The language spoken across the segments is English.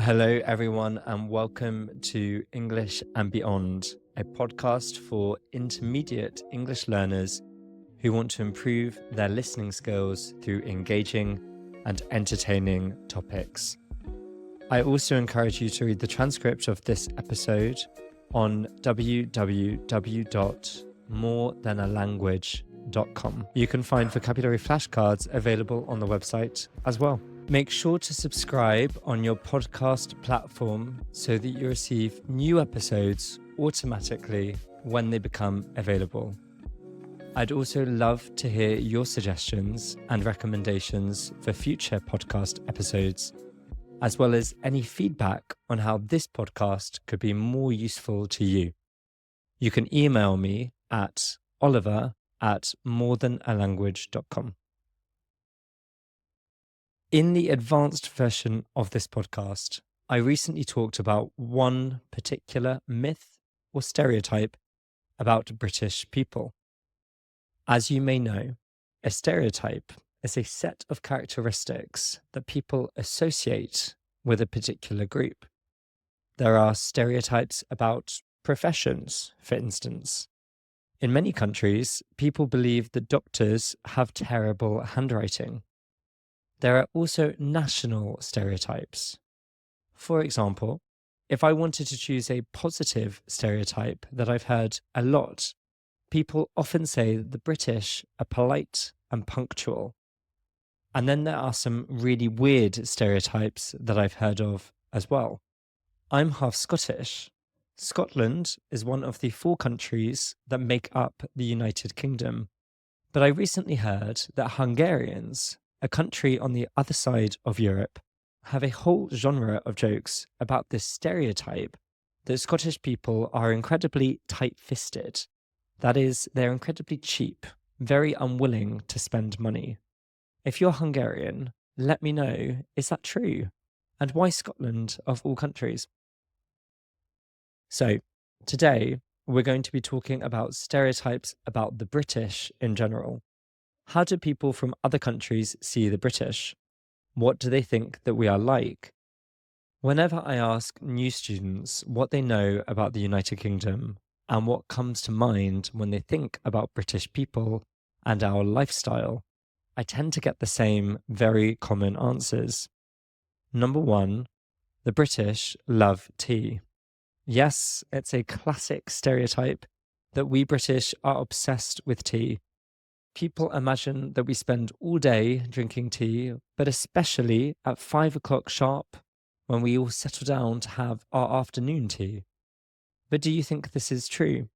Hello, everyone, and welcome to English and Beyond, a podcast for intermediate English learners who want to improve their listening skills through engaging and entertaining topics. I also encourage you to read the transcript of this episode on www.morethan-a-language.com. You can find vocabulary flashcards available on the website as well. Make sure to subscribe on your podcast platform so that you receive new episodes automatically when they become available. I'd also love to hear your suggestions and recommendations for future podcast episodes, as well as any feedback on how this podcast could be more useful to you. You can email me at oliver@morethan-a-language.com. In the advanced version of this podcast, I recently talked about one particular myth or stereotype about British people. As you may know, a stereotype is a set of characteristics that people associate with a particular group. There are stereotypes about professions, for instance. In many countries, people believe that doctors have terrible handwriting. There are also national stereotypes. For example, if I wanted to choose a positive stereotype that I've heard a lot, people often say that the British are polite and punctual. And then there are some really weird stereotypes that I've heard of as well. I'm half Scottish. Scotland is one of the 4 countries that make up the United Kingdom. But I recently heard that Hungarians, a country on the other side of Europe, have a whole genre of jokes about this stereotype that Scottish people are incredibly tight-fisted. That is, they're incredibly cheap, very unwilling to spend money. If you're Hungarian, let me know, is that true? And why Scotland of all countries? So, today we're going to be talking about stereotypes about the British in general. How do people from other countries see the British? What do they think that we are like? Whenever I ask new students what they know about the United Kingdom and what comes to mind when they think about British people and our lifestyle, I tend to get the same very common answers. Number 1, the British love tea. Yes, it's a classic stereotype that we British are obsessed with tea. People imagine that we spend all day drinking tea, but especially at 5 o'clock sharp when we all settle down to have our afternoon tea. But do you think this is true?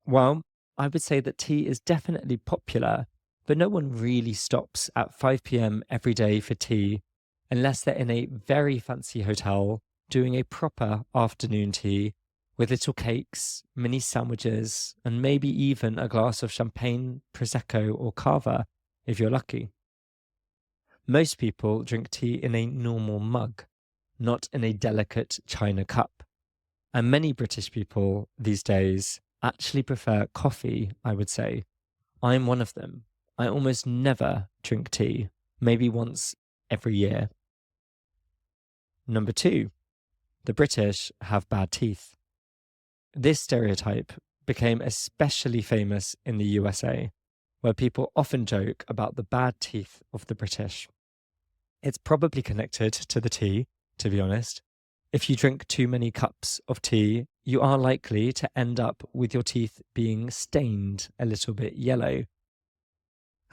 Well, I would say that tea is definitely popular, but no one really stops at 5 p.m. every day for tea unless they're in a very fancy hotel doing a proper afternoon tea with little cakes, mini sandwiches, and maybe even a glass of champagne, prosecco, or cava, if you're lucky. Most people drink tea in a normal mug, not in a delicate china cup. And many British people these days actually prefer coffee, I would say. I'm one of them. I almost never drink tea, maybe once every year. Number 2, the British have bad teeth. This stereotype became especially famous in the USA, where people often joke about the bad teeth of the British. It's probably connected to the tea, to be honest. If you drink too many cups of tea, you are likely to end up with your teeth being stained a little bit yellow.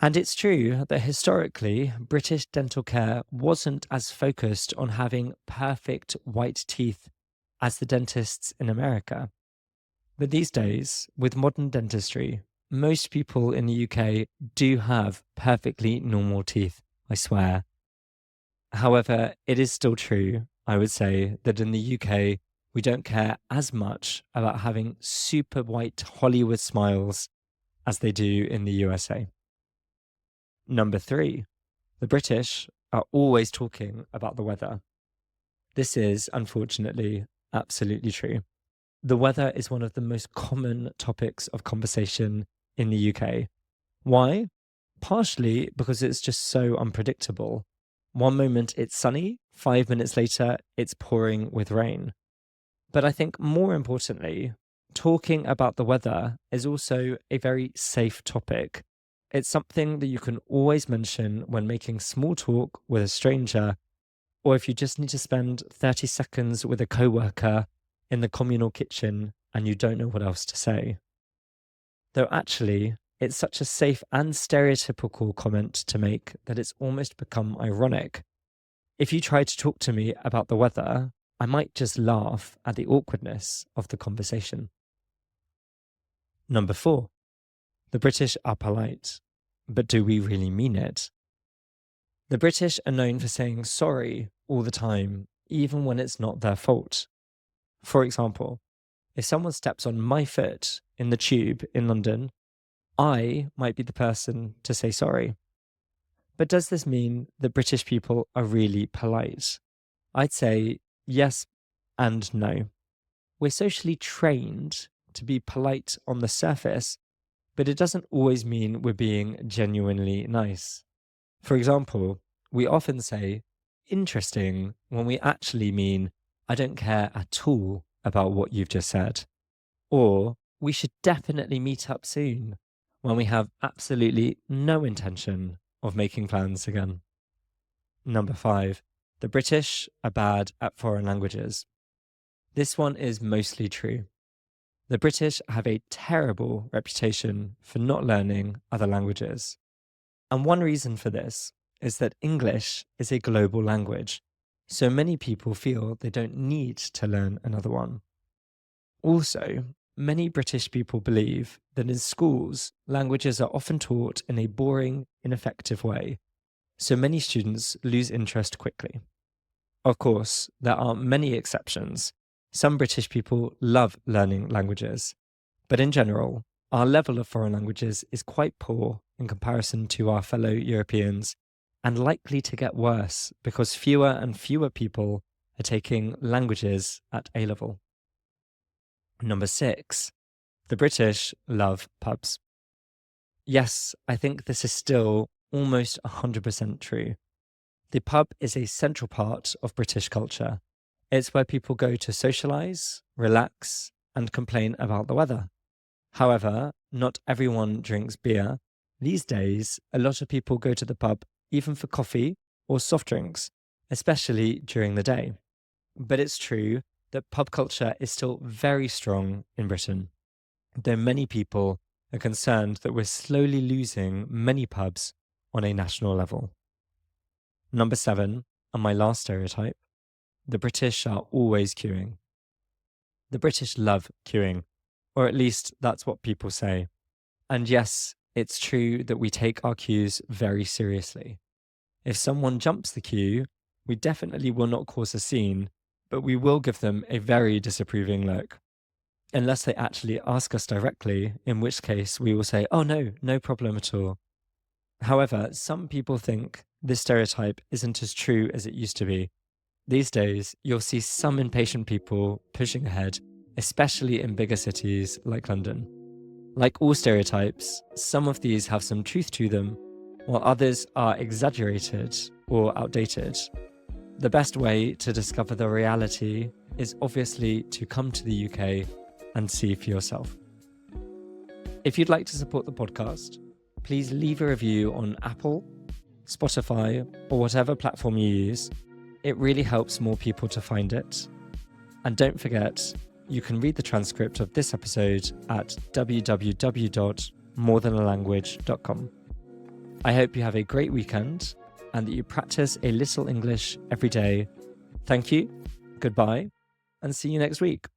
And it's true that historically, British dental care wasn't as focused on having perfect white teeth as the dentists in America. But these days, with modern dentistry, most people in the UK do have perfectly normal teeth, I swear. However, it is still true, I would say, that in the UK, we don't care as much about having super white Hollywood smiles as they do in the USA. Number 3, the British are always talking about the weather. This is, unfortunately, absolutely true. The weather is one of the most common topics of conversation in the UK. Why? Partially because it's just so unpredictable. One moment it's sunny 5 minutes later, it's pouring with rain. But I think more importantly, talking about the weather is also a very safe topic. It's something that you can always mention when making small talk with a stranger, or if you just need to spend 30 seconds with a coworker in the communal kitchen and you don't know what else to say. Though actually, it's such a safe and stereotypical comment to make that it's almost become ironic. If you try to talk to me about the weather, I might just laugh at the awkwardness of the conversation. Number 4. The British are polite, but do we really mean it? The British are known for saying sorry all the time, even when it's not their fault. For example, if someone steps on my foot in the tube in London, I might be the person to say sorry. But does this mean that British people are really polite? I'd say yes and no. We're socially trained to be polite on the surface, but it doesn't always mean we're being genuinely nice. For example, we often say, interesting, when we actually mean, I don't care at all about what you've just said. Or, we should definitely meet up soon, when we have absolutely no intention of making plans again. Number 5. The British are bad at foreign languages. This one is mostly true. The British have a terrible reputation for not learning other languages. And one reason for this is that English is a global language, so many people feel they don't need to learn another one. Also, many British people believe that in schools, languages are often taught in a boring, ineffective way, so many students lose interest quickly. Of course, there are many exceptions. Some British people love learning languages, but in general, our level of foreign languages is quite poor in comparison to our fellow Europeans, and likely to get worse because fewer and fewer people are taking languages at A level. Number 6. The British love pubs. Yes, I think this is still almost 100% true. The pub is a central part of British culture. It's where people go to socialise, relax, and complain about the weather. However, not everyone drinks beer. These days, a lot of people go to the pub even for coffee or soft drinks, especially during the day. But it's true that pub culture is still very strong in Britain, though many people are concerned that we're slowly losing many pubs on a national level. Number 7, and my last stereotype, the British are always queuing. The British love queuing, or at least that's what people say. And yes, it's true that we take our queues very seriously. If someone jumps the queue, we definitely will not cause a scene, but we will give them a very disapproving look. Unless they actually ask us directly, in which case we will say, oh no problem at all. However, some people think this stereotype isn't as true as it used to be. These days, you'll see some impatient people pushing ahead, especially in bigger cities like London. Like all stereotypes, some of these have some truth to them, while others are exaggerated or outdated. The best way to discover the reality is obviously to come to the UK and see for yourself. If you'd like to support the podcast, please leave a review on Apple, Spotify, or whatever platform you use. It really helps more people to find it. And don't forget, you can read the transcript of this episode at www.morethan.alanguage.com. I hope you have a great weekend and that you practice a little English every day. Thank you, goodbye, and see you next week.